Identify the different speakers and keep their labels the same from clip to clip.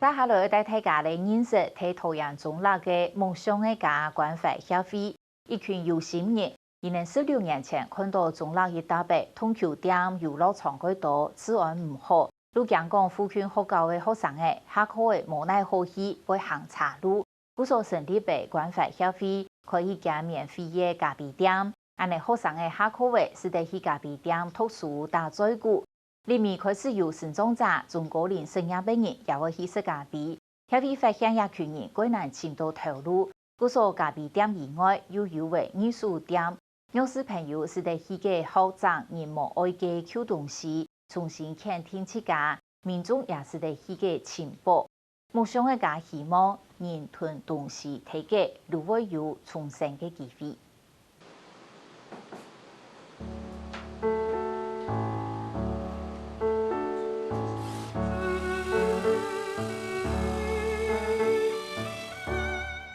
Speaker 1: 接下來帶大家嚟認識喺桃園中立嘅夢想嘅家關懷協會，一群有心人，2016年前看到中立一大筆通球店遊樂場嗰度治安唔好，陸江港附近學校嘅學生嘅下課嘅無奈好去會行岔路，故所成立嘅關懷協會可以加免費嘅咖啡店，安尼學生嘅下課嘅是得去咖啡店讀書打嘴鼓。裡面開始有成長者、中高齡生涯病人也會去食咖啡，協會發現一群人艱難進到投入，故所咖啡店以外又有為藝術店，讓小朋友是得去嘅學習人無愛嘅舊東西，重新傾聽自家，民眾也是得去嘅進步。夢想嘅家希望人囤東西睇嘅，如會有重生嘅機會。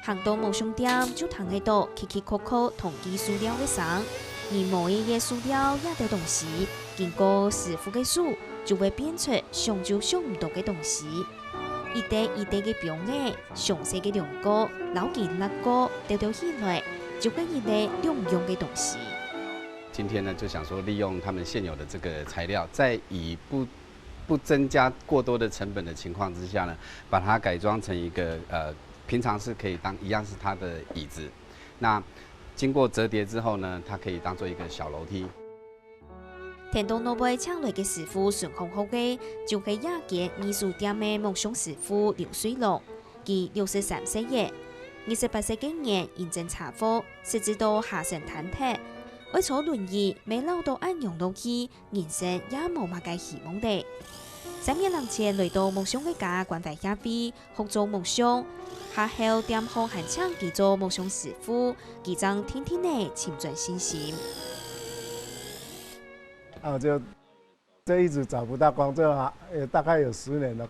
Speaker 2: 行到夢想店就睇喺度，奇奇酷酷同技術料嘅生，而每一個塑料也得東西，經過師傅嘅手，就會變出想就想唔到嘅東西。一袋一袋嘅標語，詳細嘅兩個，老幾那個掉起來，就跟一類兩用嘅東西。
Speaker 3: 今天呢，就想說利用他們現有的這個材料，在以不增加過多的成本的情況之下呢，把它改裝成一個平常是可以當一樣是它的椅子，那經過折疊之後呢，它可以當做一個小樓梯。
Speaker 2: 田東老輩請來嘅師傅順豐後嘅，就係亞傑藝術店嘅夢想師傅劉水龍，佢63歲嘅，28歲嘅年認真查課，甚至到下身癱瘓，為坐輪椅，未老到安養落去，人生也冇乜嘅希望的。3年前來到夢想嘅家關懷協會學做夢想，下後店後還請佢做夢想師傅，佢將天天地潛進信心。
Speaker 4: 就一直找不到工作，也大概有10年的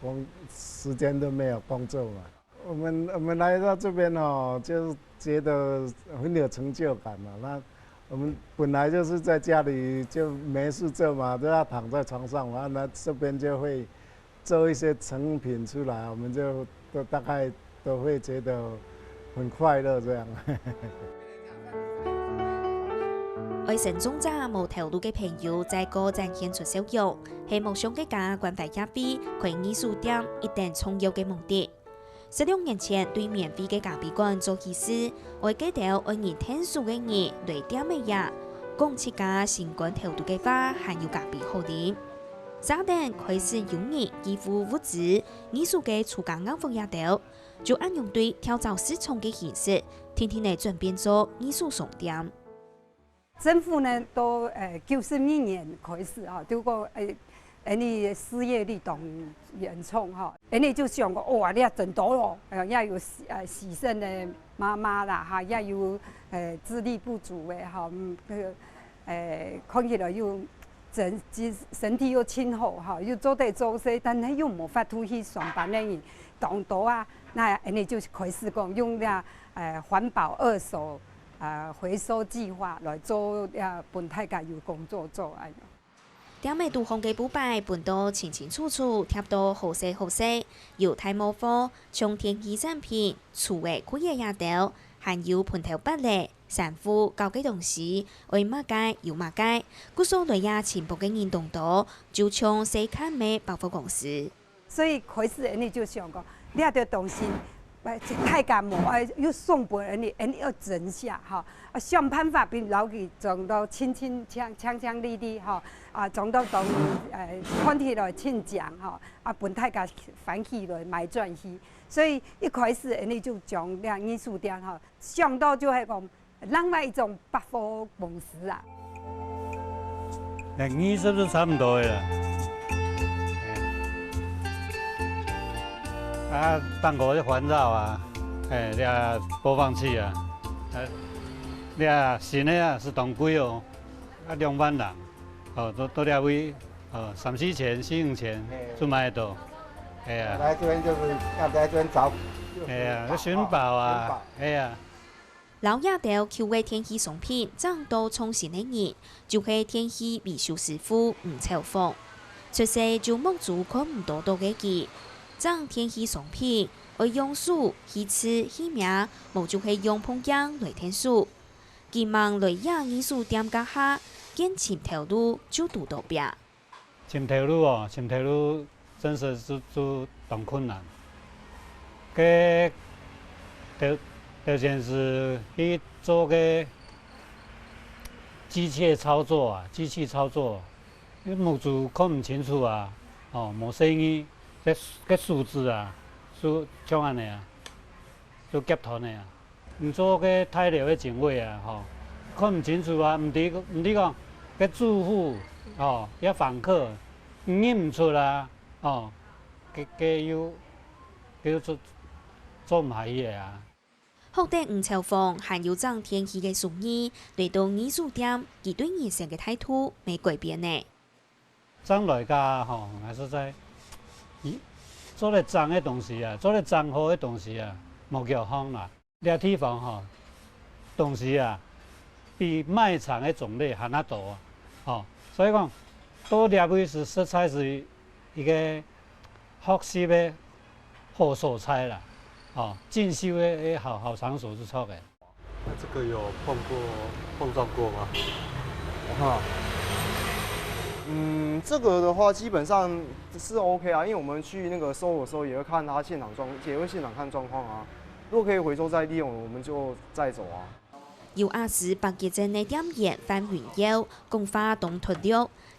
Speaker 4: 時間都沒有工作嘛。我們來到這邊哦，就覺得很有成就感嘛。那我們本來就是在家裡就沒事做嘛，都要躺在床上嘛。那這邊就會做一些成品出來，我們就大概都會覺得很快樂這樣。
Speaker 2: 為成長者無頭路嘅朋友，在個展現出收入，係夢想嘅家關懷協會開藝術店一定重要嘅目的。16年前對免費嘅咖啡館做起事，我記得愛人聽書嘅人來點嘅嘢，講起家新冠頭路嘅話，還有咖啡好飲。3年開始有人寄付物資，藝術嘅出價額也到，就按用對跳蚤市場嘅形式，天天嚟轉變做藝術商店。
Speaker 5: 政府呢都91年開始哈，就講你失業率當嚴重哈，你就想講哇，你也真多咯，也有犧牲的媽媽啦哈，也有智力不足的哈，看起來又身體又輕厚哈，又做得做些，但係又冇法度去上班的人當多啊，那你就開始講用啲環保二手。回收計劃來做本大家有工作做啊！
Speaker 2: 店內杜紅嘅布擺搬到清清楚楚，貼到好細好細，有太模貨，從天氣產品、廚嘅苦嘢也到，還有盤頭筆咧、散貨搞嘅東西，為乜街有乜街，故所來也前部嘅人動多，就從細看咩百貨公司。
Speaker 5: 所以開始你就想講，呢啲東西。太感冒又送俾人要整下哈，想辦法俾老佢裝到清麗麗哈，裝到看起來清淨哈，本大家歡喜來買轉去，所以一開始人就將藝術店哈，想到就係講另外一種百貨公司啊。
Speaker 6: 藝術都差唔多嘅啦。辦公的環繞啊，播放器啊，新的是當貴哦，2萬人，都位3、4千、4、5千就買得到，
Speaker 4: 來這邊就是要來這邊找，
Speaker 6: 尋寶啊，
Speaker 2: 老亞島求為天氣商品漲到創新的人，就係天氣維修師傅吳秋鳳，出世就望住看唔到嘅佢。將天氣商品，愛用樹、魚翅、魚苗，無就係用碰漿來填數。期望來亞藝術店家下，見尋條路就拄到壁。
Speaker 6: 尋條路哦，尋條路真是就當困難。個條件是去做個機器操作啊，因為目睭看唔清楚啊，哦，冇聲音，個數字啊，像安尼啊，就夾團的啊。唔做個材料的定位啊，吼，看唔清楚啊，唔知講個住戶哦，要訪客認唔出啦，哦，佢做唔下嘢啊。
Speaker 2: 學弟吳朝鳳還有張天氣嘅屬意，嚟到藝術店，佢對藝術嘅態度未改變呢。
Speaker 6: 張來家吼，還是在做咧髒嘅東西啊，做咧髒好嘅東西啊，冇叫好啦。呢個地方吼，東西啊，比賣場嘅種類還要多啊，吼，所以講多呢位是實在是一個學習嘅好素材啦。哦，進修的好場所是錯的。
Speaker 7: 那這個有碰撞過嗎？
Speaker 8: 哈，這個的話基本上是 OK 啊，因為我們去那個收的時候也會看他現場看狀況啊。如果可以回收再利用，我們就再走啊。
Speaker 2: 由亞視白潔鎮嘅店員范雲耀共發動團隊，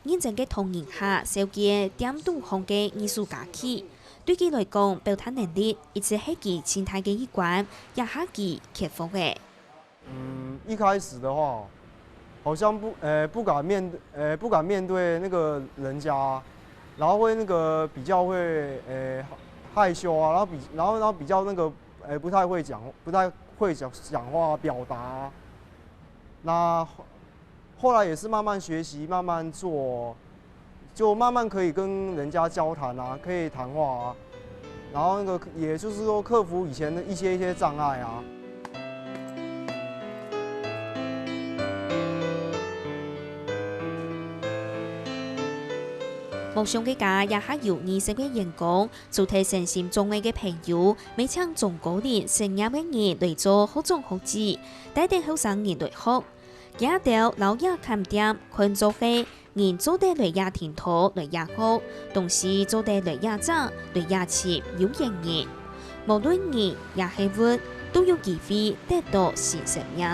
Speaker 2: 認真嘅同營下設計點度紅嘅藝術家具。對佢來講，表達能力一直係佢心態嘅一關，也係佢克服嘅。
Speaker 8: 一開始的話，好像不敢面對那個人家，然後會那個比較會害羞啊，然後比較那個不太會講話表達。那後來也是慢慢學習，慢慢做。就慢慢可以跟人家交談啊，可以談話啊，然後那個也就是說克服以前的一些障礙啊。
Speaker 2: 夢想嘅家也係由20嘅員工，做提成心中嘅朋友，每請中高年成年嘅人嚟做好種好事，帶定後生人嚟學，也到老亞看店群做嘅。人做得嚟也田土嚟也好，同時做得嚟也爭嚟也切有營業，無論人也係活，都有機會得到新生命。